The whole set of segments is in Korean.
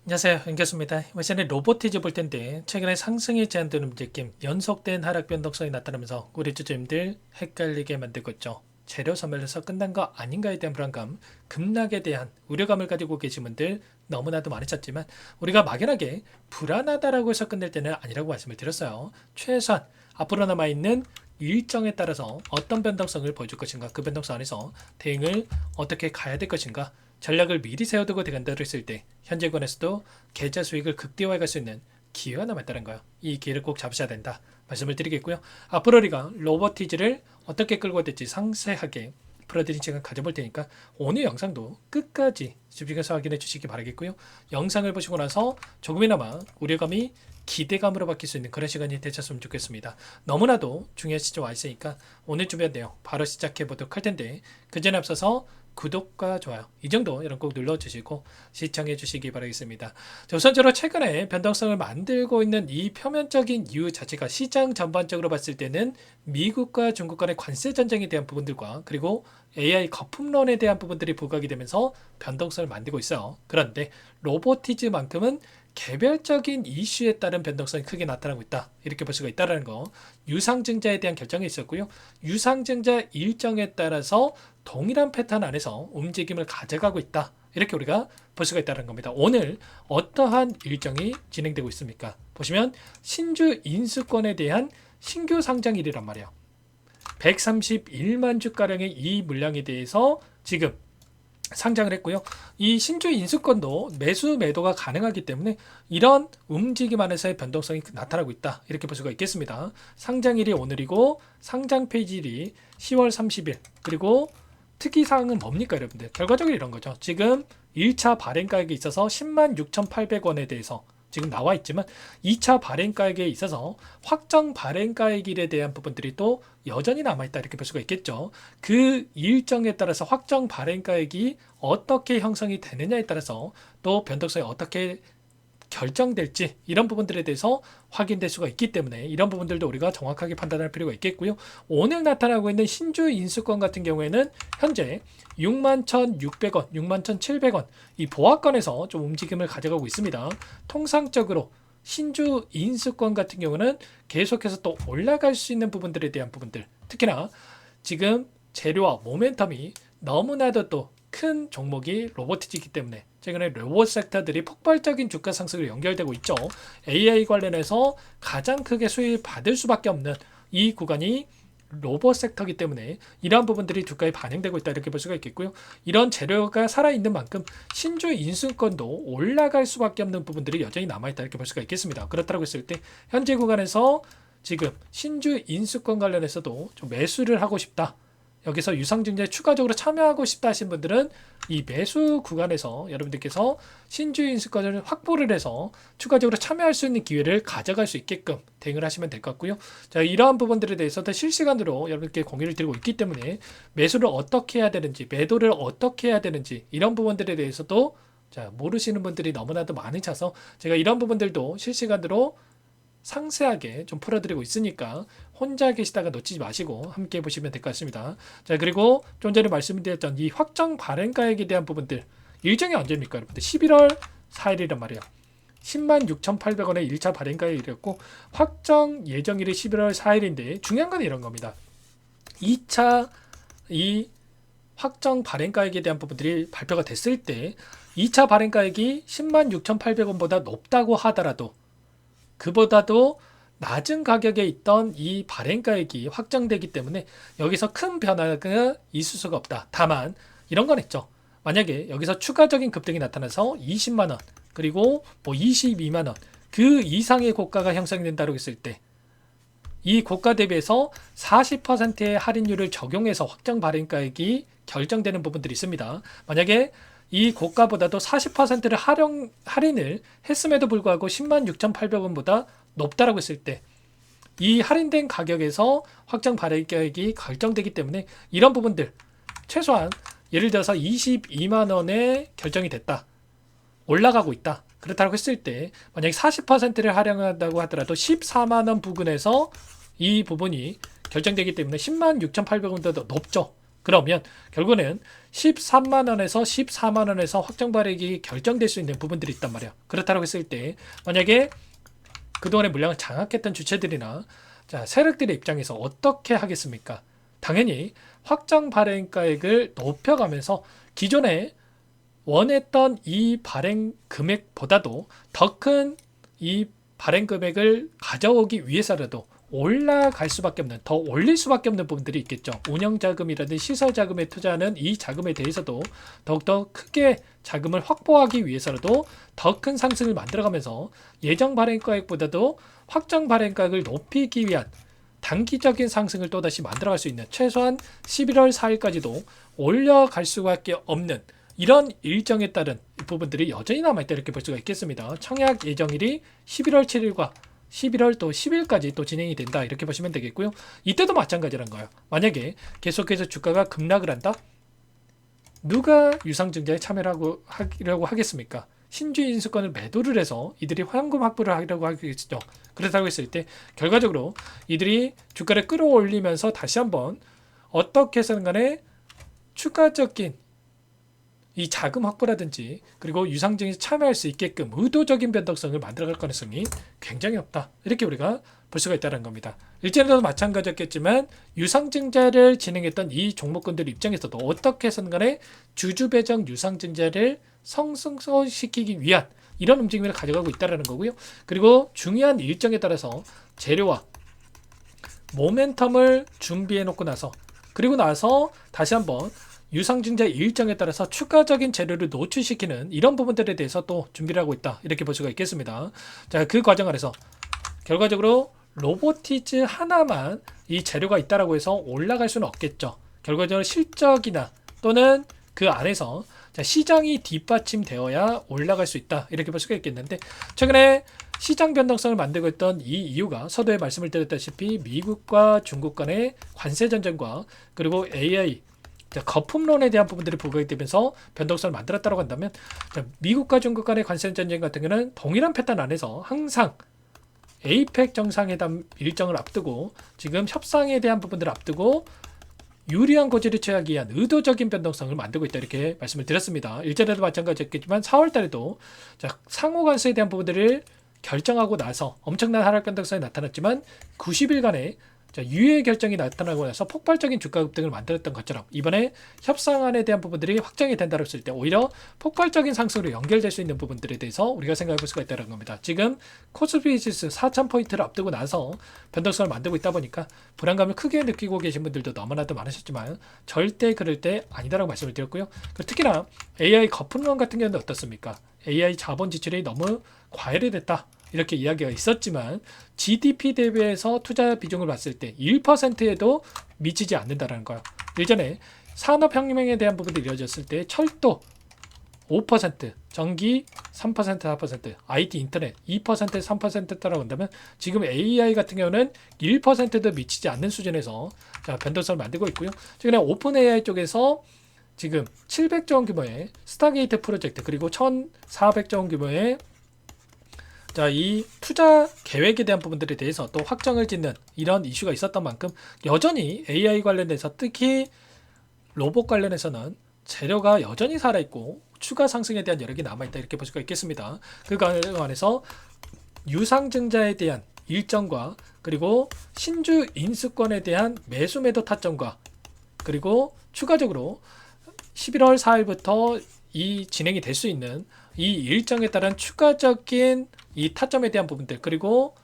안녕하세요. 윤교수입니다. 이번 시간에 로보티즈 볼 텐데 최근에 상승이 제한되는 움직임, 연속된 하락 변동성이 나타나면서 우리 주주님들 헷갈리게 만들고 있죠. 재료 소멸에서 끝난 거 아닌가에 대한 불안감, 급락에 대한 우려감을 가지고 계신 분들 너무나도 많으셨지만 우리가 막연하게 불안하다라고 해서 끝낼 때는 아니라고 말씀을 드렸어요. 최소한 앞으로 남아있는 일정에 따라서 어떤 변동성을 보여줄 것인가, 그 변동성 안에서 대응을 어떻게 가야 될 것인가, 전략을 미리 세워두고 대간다를 했을 때 현재권에서도 계좌 수익을 극대화해 갈 수 있는 기회가 남았다는 거예요. 이 기회를 꼭 잡으셔야 된다 말씀을 드리겠고요. 앞으로 우리가 로보티즈를 어떻게 끌고 될지 상세하게 풀어드린 시간 가져볼 테니까 오늘 영상도 끝까지 집중해서 확인해 주시기 바라겠고요. 영상을 보시고 나서 조금이나마 우려감이 기대감으로 바뀔 수 있는 그런 시간이 되셨으면 좋겠습니다. 너무나도 중요한 시점 와 있으니까 오늘 준비한 내용 바로 시작해 보도록 할 텐데 그 전에 앞서서 구독과 좋아요 이 정도 여러분 꼭 눌러주시고 시청해 주시기 바라겠습니다. 우선적으로 최근에 변동성을 만들고 있는 이 표면적인 이유 자체가 시장 전반적으로 봤을 때는 미국과 중국 간의 관세 전쟁에 대한 부분들과 그리고 AI 거품론에 대한 부분들이 부각이 되면서 변동성을 만들고 있어요. 그런데 로보티즈만큼은 개별적인 이슈에 따른 변동성이 크게 나타나고 있다. 이렇게 볼 수가 있다는 거. 유상증자에 대한 결정이 있었고요. 유상증자 일정에 따라서 동일한 패턴 안에서 움직임을 가져가고 있다. 이렇게 우리가 볼 수가 있다는 겁니다. 오늘 어떠한 일정이 진행되고 있습니까? 보시면 신주 인수권에 대한 신규 상장일이란 말이에요. 131만 주가량의 이 물량에 대해서 지금 상장을 했고요. 이 신주 인수권도 매수 매도가 가능하기 때문에 이런 움직임 안에서의 변동성이 나타나고 있다. 이렇게 볼 수가 있겠습니다. 상장일이 오늘이고 상장 폐지일이 10월 30일 그리고 특이사항은 뭡니까 여러분들? 결과적으로 이런 거죠. 지금 1차 발행가액에 있어서 10만 6,800원에 대해서 지금 나와 있지만 2차 발행가액에 있어서 확정 발행가액일에 대한 부분들이 또 여전히 남아있다 이렇게 볼 수가 있겠죠. 그 일정에 따라서 확정 발행가액이 어떻게 형성이 되느냐에 따라서 또 변동성이 어떻게 결정될지 이런 부분들에 대해서 확인될 수가 있기 때문에 이런 부분들도 우리가 정확하게 판단할 필요가 있겠고요. 오늘 나타나고 있는 신주 인수권 같은 경우에는 현재 61,600원, 61,700원 이 보합권에서 좀 움직임을 가져가고 있습니다. 통상적으로 신주 인수권 같은 경우는 계속해서 또 올라갈 수 있는 부분들에 대한 부분들 특히나 지금 재료와 모멘텀이 너무나도 또 큰 종목이 로보티즈이기 때문에 최근에 로봇 섹터들이 폭발적인 주가 상승을 연결되고 있죠. AI 관련해서 가장 크게 수익을 받을 수밖에 없는 이 구간이 로봇 섹터이기 때문에 이러한 부분들이 주가에 반영되고 있다 이렇게 볼 수가 있겠고요. 이런 재료가 살아있는 만큼 신주 인수권도 올라갈 수밖에 없는 부분들이 여전히 남아있다 이렇게 볼 수가 있겠습니다. 그렇다고 했을 때 현재 구간에서 지금 신주 인수권 관련해서도 좀 매수를 하고 싶다. 여기서 유상증자에 추가적으로 참여하고 싶다 하신 분들은 이 매수 구간에서 여러분들께서 신주 인수권을 확보를 해서 추가적으로 참여할 수 있는 기회를 가져갈 수 있게끔 대응을 하시면 될 것 같고요. 자, 이러한 부분들에 대해서도 실시간으로 여러분께 공유를 드리고 있기 때문에 매수를 어떻게 해야 되는지, 매도를 어떻게 해야 되는지 이런 부분들에 대해서도 자, 모르시는 분들이 너무나도 많으셔서 제가 이런 부분들도 실시간으로 상세하게 좀 풀어드리고 있으니까 혼자 계시다가 놓치지 마시고 함께 보시면 될 것 같습니다. 자, 그리고 좀 전에 말씀드렸던 이 확정 발행가액에 대한 부분들 일정이 언제입니까 여러분들? 11월 4일이란 말이에요. 10만 6,800원의 1차 발행가액이었고 확정 예정일이 11월 4일인데 중요한 건 이런 겁니다. 2차 이 확정 발행가액에 대한 부분들이 발표가 됐을 때 2차 발행가액이 10만 6,800원보다 높다고 하더라도 그보다도 낮은 가격에 있던 이 발행가액이 확정되기 때문에 여기서 큰 변화가 있을 수가 없다. 다만 이런 건 있죠. 만약에 여기서 추가적인 급등이 나타나서 20만원 그리고 뭐 22만원 그 이상의 고가가 형성된다고 했을 때 이 고가 대비해서 40%의 할인율을 적용해서 확정 발행가액이 결정되는 부분들이 있습니다. 만약에 이 고가보다도 40%를 할인을 했음에도 불구하고 10만 6,800원보다 높다라고 했을 때 이 할인된 가격에서 확정 발행가액이 결정되기 때문에 이런 부분들 최소한 예를 들어서 22만 원에 결정이 됐다. 올라가고 있다. 그렇다고 했을 때 만약에 40%를 할인한다고 하더라도 14만 원 부근에서 이 부분이 결정되기 때문에 10만 6,800원보다 높죠. 그러면 결국은 13만 원에서 14만 원에서 확정 발행이 결정될 수 있는 부분들이 있단 말이야. 그렇다고 했을 때 만약에 그동안의 물량을 장악했던 주체들이나 자, 세력들의 입장에서 어떻게 하겠습니까? 당연히 확정 발행가액을 높여가면서 기존에 원했던 이 발행 금액보다도 더 큰 이 발행 금액을 가져오기 위해서라도 올라갈 수밖에 없는, 더 올릴 수밖에 없는 부분들이 있겠죠. 운영 자금이라든지 시설 자금에 투자하는 이 자금에 대해서도 더욱더 크게 자금을 확보하기 위해서라도 더 큰 상승을 만들어가면서 예정 발행가액보다도 확정 발행가액을 높이기 위한 단기적인 상승을 또다시 만들어갈 수 있는, 최소한 11월 4일까지도 올려갈 수밖에 없는 이런 일정에 따른 부분들이 여전히 남아있다, 이렇게 볼 수가 있겠습니다. 청약 예정일이 11월 7일과 11월 또 10일까지 또 진행이 된다, 이렇게 보시면 되겠고요. 이때도 마찬가지란 거예요. 만약에 계속해서 주가가 급락을 한다? 누가 유상증자에 참여를 하려고 하겠습니까? 신주 인수권을 매도를 해서 이들이 현금 확보를 하려고 하겠죠. 그렇다고 했을 때 결과적으로 이들이 주가를 끌어올리면서 다시 한번 어떻게 해서든 간에 추가적인 이 자금 확보라든지 그리고 유상증자에 참여할 수 있게끔 의도적인 변동성을 만들어갈 가능성이 굉장히 없다, 이렇게 우리가 볼 수가 있다는 겁니다. 일전에도 마찬가지였겠지만 유상증자를 진행했던 이 종목군들 입장에서도 어떻게 해서든 간에 주주 배정 유상증자를 성승시키기 위한 이런 움직임을 가져가고 있다는 거고요. 그리고 중요한 일정에 따라서 재료와 모멘텀을 준비해 놓고 나서, 그리고 나서 다시 한번 유상증자 일정에 따라서 추가적인 재료를 노출시키는 이런 부분들에 대해서 또 준비를 하고 있다, 이렇게 볼 수가 있겠습니다. 자, 그 과정 안에서 결과적으로 로보티즈 하나만 이 재료가 있다라고 해서 올라갈 수는 없겠죠. 결과적으로 실적이나 또는 그 안에서 시장이 뒷받침되어야 올라갈 수 있다, 이렇게 볼 수가 있겠는데, 최근에 시장 변동성을 만들고 있던 이 이유가 서두에 말씀을 드렸다시피 미국과 중국 간의 관세 전쟁과 그리고 AI 거품론에 대한 부분들이 부각되면서 변동성을 만들었다고 한다면, 미국과 중국 간의 관세 전쟁 같은 경우는 동일한 패턴 안에서 항상 에이펙 정상회담 일정을 앞두고 지금 협상에 대한 부분들을 앞두고 유리한 고지를 취하기 위한 의도적인 변동성을 만들고 있다, 이렇게 말씀을 드렸습니다. 일전에도 마찬가지였겠지만 4월 달에도 상호 관세에 대한 부분들을 결정하고 나서 엄청난 하락 변동성이 나타났지만 90일간의 유예 결정이 나타나고 나서 폭발적인 주가 급등을 만들었던 것처럼 이번에 협상안에 대한 부분들이 확정이 된다고 했을 때 오히려 폭발적인 상승으로 연결될 수 있는 부분들에 대해서 우리가 생각해 볼 수가 있다는 겁니다. 지금 코스피 지수 4,000포인트를 앞두고 나서 변동성을 만들고 있다 보니까 불안감을 크게 느끼고 계신 분들도 너무나도 많으셨지만 절대 그럴 때 아니다라고 말씀을 드렸고요. 특히나 AI 거품론 같은 경우는 어떻습니까? AI 자본 지출이 너무 과열이 됐다, 이렇게 이야기가 있었지만 GDP 대비해서 투자 비중을 봤을 때 1%에도 미치지 않는다는 거예요. 예전에 산업혁명에 대한 부분들이 이루어졌을 때 철도 5%, 전기 3%, 4%, IT 인터넷 2%, 3%라고 한다면 지금 AI 같은 경우는 1%도 미치지 않는 수준에서 변동성을 만들고 있고요. 최근에 오픈 AI 쪽에서 지금 700조 원 규모의 스타게이트 프로젝트, 그리고 1,400조 원 규모의 이 투자 계획에 대한 부분들에 대해서 또 확정을 짓는 이런 이슈가 있었던 만큼 여전히 AI 관련해서 특히 로봇 관련해서는 재료가 여전히 살아있고 추가 상승에 대한 여력이 남아있다, 이렇게 볼 수가 있겠습니다. 그 관련해서 유상증자에 대한 일정과 그리고 신주 인수권에 대한 매수 매도 타점과 그리고 추가적으로 11월 4일부터 이 진행이 될 수 있는 이 일정에 따른 추가적인 이 타점에 대한 부분들, 그리고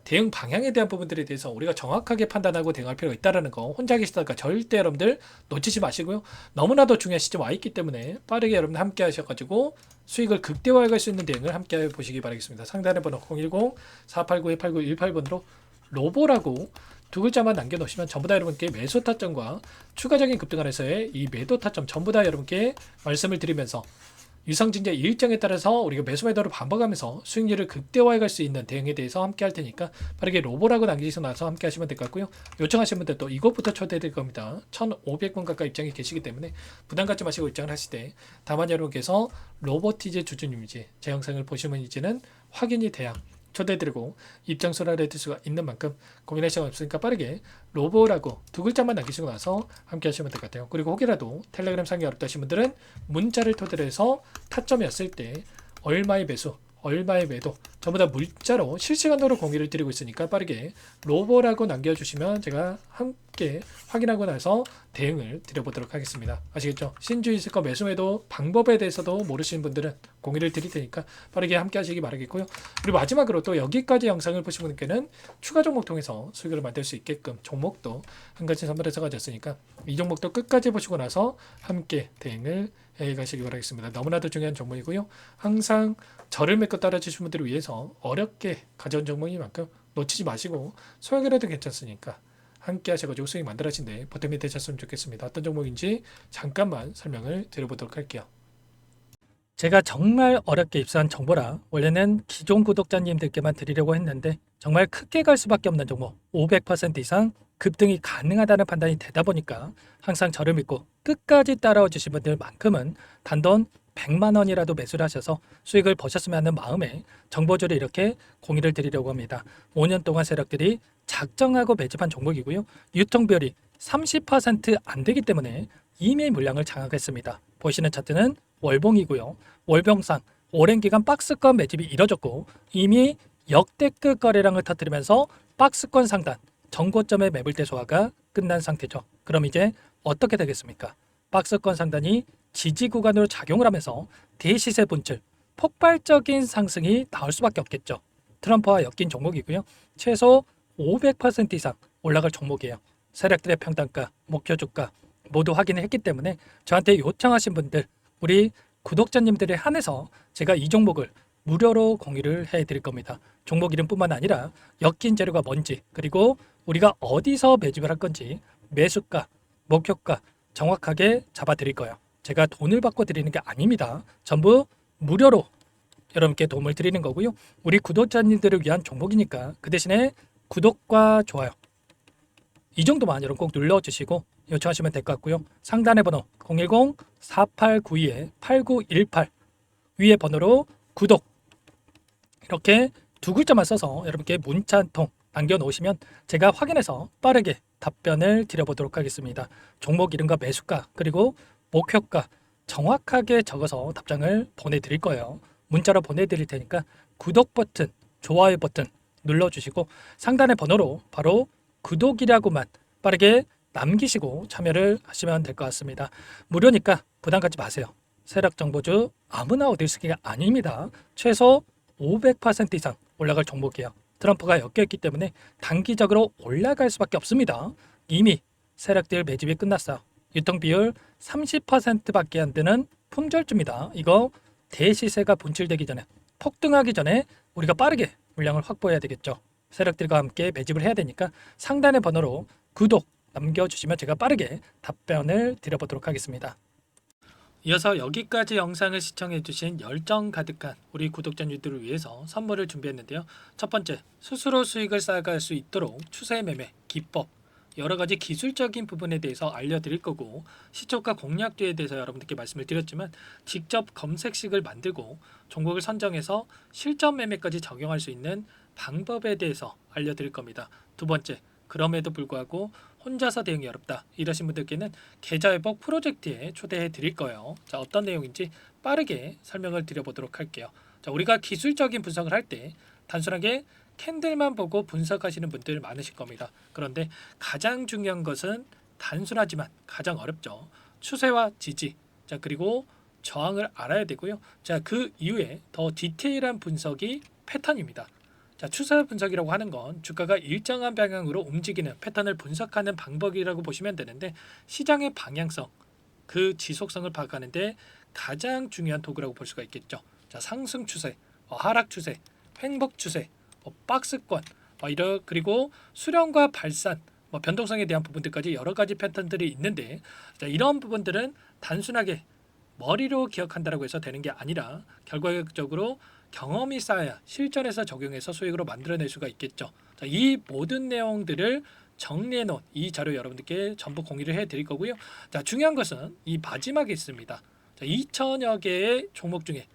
대응 방향에 대한 부분들에 대해서 우리가 정확하게 판단하고 대응할 필요가 있다는 거 혼자 계시다가 절대 여러분들 놓치지 마시고요. 너무나도 중요한 시점 와 있기 때문에 빠르게 여러분들 함께 하셔가지고 수익을 극대화해 갈 수 있는 대응을 함께 보시기 바라겠습니다. 상단의 번호 010-489-8918번으로 로보라고 두 글자만 남겨놓으시면 전부 다 여러분께 매수 타점과 추가적인 급등 안에서의 이 매도 타점 전부 다 여러분께 말씀을 드리면서 유상증자 일정에 따라서 우리가 매수 매도를 반복하면서 수익률을 극대화해 갈 수 있는 대응에 대해서 함께 할 테니까 빠르게 로보라고 남기시고 나서 함께 하시면 될 것 같고요. 요청하신 분들 또 이것부터 초대해 드릴 겁니다. 1,500분 가까이 입장이 계시기 때문에 부담 갖지 마시고 입장을 하실 때 다만 여러분께서 로보티즈 주주님인지 제 영상을 보시면 이제는 확인이 돼야 초대해드리고 입장소를 해드릴 수가 있는 만큼 고민할 시간 없으니까 빠르게 로보라고 두 글자만 남기시고 나서 함께 하시면 될 것 같아요. 그리고 혹이라도 텔레그램 상기 어렵다 하신 분들은 문자를 토대로 해서 타점이었을 때 얼마의 매수, 얼마의 매도 전부 다 문자로 실시간으로 공유를 드리고 있으니까 빠르게 로보라고 남겨주시면 제가 함께 확인하고 나서 대응을 드려보도록 하겠습니다. 아시겠죠? 신주 이슬거 매수매도 방법에 대해서도 모르시는 분들은 공유를 드릴 테니까 빠르게 함께 하시기 바라겠고요. 그리고 마지막으로 또 여기까지 영상을 보신 분께는 추가 종목 통해서 수익을 만들 수 있게끔 종목도 한 가지 선물해서 가졌으니까 이 종목도 끝까지 보시고 나서 함께 대응을 해 가시기 바라겠습니다. 너무나도 중요한 종목이고요. 항상 저를 믿고 따라주신 분들을 위해서 어렵게 가져온 종목인 만큼 놓치지 마시고 소액이라도 괜찮으니까 함께 하셔가지고 수익 만들어진데 보탬이 되셨으면 좋겠습니다. 어떤 종목인지 잠깐만 설명을 드려보도록 할게요. 제가 정말 어렵게 입수한 정보라 원래는 기존 구독자님들께만 드리려고 했는데 정말 크게 갈 수밖에 없는 종목 500% 이상 급등이 가능하다는 판단이 되다 보니까 항상 저를 믿고 끝까지 따라와 주신 분들만큼은 단돈 100만 원이라도 매수를 하셔서 수익을 보셨으면 하는 마음에 정보주를 이렇게 공유를 드리려고 합니다. 5년 동안 세력들이 작정하고 매집한 종목이고요. 유통비율이 30%안 되기 때문에 이미 물량을 장악했습니다. 보시는 차트는 월봉이고요. 월봉상 오랜 기간 박스권 매집이 이뤄졌고 이미 역대급 거래량을 터뜨리면서 박스권 상단 전고점의 매물대 소화가 끝난 상태죠. 그럼 이제 어떻게 되겠습니까? 박스권 상단이 지지 구간으로 작용을 하면서 대시세 분출, 폭발적인 상승이 나올 수밖에 없겠죠. 트럼프와 엮인 종목이고요. 최소 500% 이상 올라갈 종목이에요. 세력들의 평단가, 목표 주가 모두 확인을 했기 때문에 저한테 요청하신 분들, 우리 구독자님들에 한해서 제가 이 종목을 무료로 공유를 해드릴 겁니다. 종목 이름뿐만 아니라 엮인 재료가 뭔지, 그리고 우리가 어디서 매집을 할 건지 매수가, 목표가 정확하게 잡아드릴 거예요. 제가 돈을 받고 드리는 게 아닙니다. 전부 무료로 여러분께 도움을 드리는 거고요. 우리 구독자님들을 위한 종목이니까 그 대신에 구독과 좋아요 이 정도만 여러분 꼭 눌러주시고 요청하시면 될 것 같고요. 상단의 번호 010-4892-8918 위에 번호로 구독 이렇게 두 글자만 써서 여러분께 문자 한 통 남겨놓으시면 제가 확인해서 빠르게 답변을 드려보도록 하겠습니다. 종목 이름과 매수가 그리고 목표가 정확하게 적어서 답장을 보내드릴 거예요. 문자로 보내드릴 테니까 구독 버튼, 좋아요 버튼 눌러주시고 상단의 번호로 바로 구독이라고만 빠르게 남기시고 참여를 하시면 될 것 같습니다. 무료니까 부담 갖지 마세요. 세력 정보주 아무나 얻을 수 있는 게 아닙니다. 최소 500% 이상 올라갈 종목이에요. 트럼프가 엮여있기 때문에 단기적으로 올라갈 수밖에 없습니다. 이미 세력들 매집이 끝났어요. 유통비율 30%밖에 안 되는 품절주입니다. 이거 대시세가 분출되기 전에 폭등하기 전에 우리가 빠르게 물량을 확보해야 되겠죠. 세력들과 함께 매집을 해야 되니까 상단의 번호로 구독 남겨주시면 제가 빠르게 답변을 드려보도록 하겠습니다. 이어서 여기까지 영상을 시청해주신 열정 가득한 우리 구독자님들을 위해서 선물을 준비했는데요. 첫 번째, 스스로 수익을 쌓아갈 수 있도록 추세 매매 기법 여러가지 기술적인 부분에 대해서 알려드릴 거고 시초가 공략도에 대해서 여러분들께 말씀을 드렸지만 직접 검색식을 만들고 종목을 선정해서 실전 매매까지 적용할 수 있는 방법에 대해서 알려드릴 겁니다. 두 번째, 그럼에도 불구하고 혼자서 대응이 어렵다 이러신 분들께는 계좌회복 프로젝트에 초대해 드릴 거예요. 자, 어떤 내용인지 빠르게 설명을 드려보도록 할게요. 자, 우리가 기술적인 분석을 할 때 단순하게 캔들만 보고 분석하시는 분들 많으실 겁니다. 그런데 가장 중요한 것은 단순하지만 가장 어렵죠. 추세와 지지, 자 그리고 저항을 알아야 되고요. 자, 그 이후에 더 디테일한 분석이 패턴입니다. 자, 추세 분석이라고 하는 건 주가가 일정한 방향으로 움직이는 패턴을 분석하는 방법이라고 보시면 되는데 시장의 방향성, 그 지속성을 파악하는데 가장 중요한 도구라고 볼 수가 있겠죠. 자, 상승 추세, 하락 추세, 횡복 추세, 박스권, 그리고 수렴과 발산, 변동성에 대한 부분들까지 여러 가지 패턴들이 있는데 자, 이런 부분들은 단순하게 머리로 기억한다고 해서 되는 게 아니라 결과적으로 경험이 쌓아야 실전에서 적용해서 수익으로 만들어낼 수가 있겠죠. 자, 이 모든 내용들을 정리해 놓은 이 자료 여러분들께 전부 공유를 해 드릴 거고요. 자, 중요한 것은 이 마지막에 있습니다. 자, 2천여 개의 종목 중에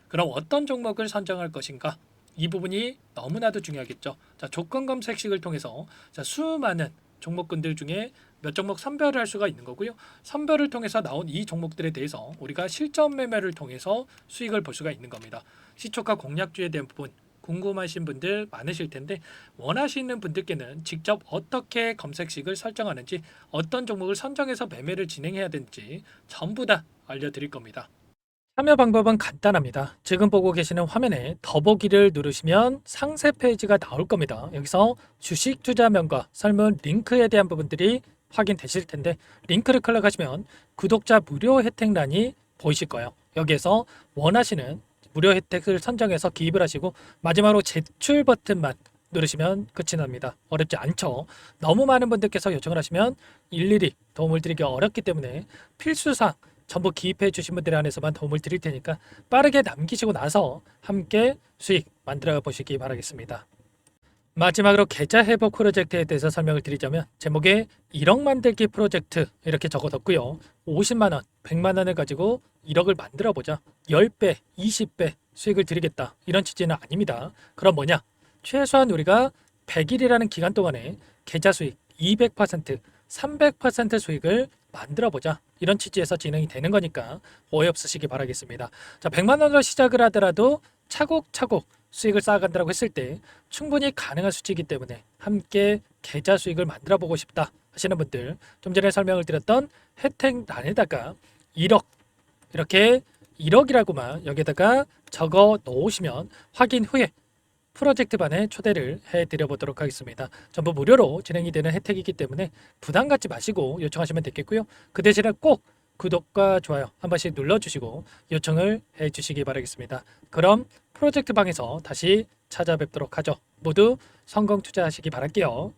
그럼 어떤 종목을 선정할 것인가? 이 부분이 너무나도 중요하겠죠. 자, 조건 검색식을 통해서 자, 수많은 종목군들 중에 몇 종목 선별을 할 수가 있는 거고요. 선별을 통해서 나온 이 종목들에 대해서 우리가 실전 매매를 통해서 수익을 볼 수가 있는 겁니다. 시초가 공략주에 대한 부분 궁금하신 분들 많으실 텐데 원하시는 분들께는 직접 어떻게 검색식을 설정하는지 어떤 종목을 선정해서 매매를 진행해야 되는지 전부 다 알려드릴 겁니다. 참여 방법은 간단합니다. 지금 보고 계시는 화면에 더보기를 누르시면 상세 페이지가 나올 겁니다. 여기서 주식 투자명과 설문 링크에 대한 부분들이 확인되실 텐데 링크를 클릭하시면 구독자 무료 혜택란이 보이실 거예요. 여기에서 원하시는 무료 혜택을 선정해서 기입을 하시고 마지막으로 제출 버튼만 누르시면 끝이 납니다. 어렵지 않죠? 너무 많은 분들께서 요청을 하시면 일일이 도움을 드리기 어렵기 때문에 필수사항 전부 기입해 주신 분들 안에서만 도움을 드릴 테니까 빠르게 남기시고 나서 함께 수익 만들어 보시기 바라겠습니다. 마지막으로 계좌 회복 프로젝트에 대해서 설명을 드리자면 제목에 1억 만들기 프로젝트 이렇게 적어뒀고요. 50만 원, 100만 원을 가지고 1억을 만들어 보자. 10배, 20배 수익을 드리겠다. 이런 취지는 아닙니다. 그럼 뭐냐? 최소한 우리가 100일이라는 기간 동안에 계좌 수익 200%, 300% 수익을 만들어 보자. 이런 취지에서 진행이 되는 거니까 오해 없으시기 바라겠습니다. 자, 100만 원으로 시작을 하더라도 차곡차곡 수익을 쌓아간다고 했을 때 충분히 가능한 수치이기 때문에 함께 계좌 수익을 만들어 보고 싶다 하시는 분들 좀 전에 설명을 드렸던 혜택란에다가 1억 이렇게 1억이라고만 여기다가 적어 놓으시면 확인 후에 프로젝트반에 초대를 해드려 보도록 하겠습니다. 전부 무료로 진행이 되는 혜택이기 때문에 부담 갖지 마시고 요청하시면 되겠고요. 그 대신에 꼭 구독과 좋아요 한 번씩 눌러주시고 요청을 해주시기 바라겠습니다. 그럼 프로젝트 방에서 다시 찾아뵙도록 하죠. 모두 성공 투자하시기 바랄게요.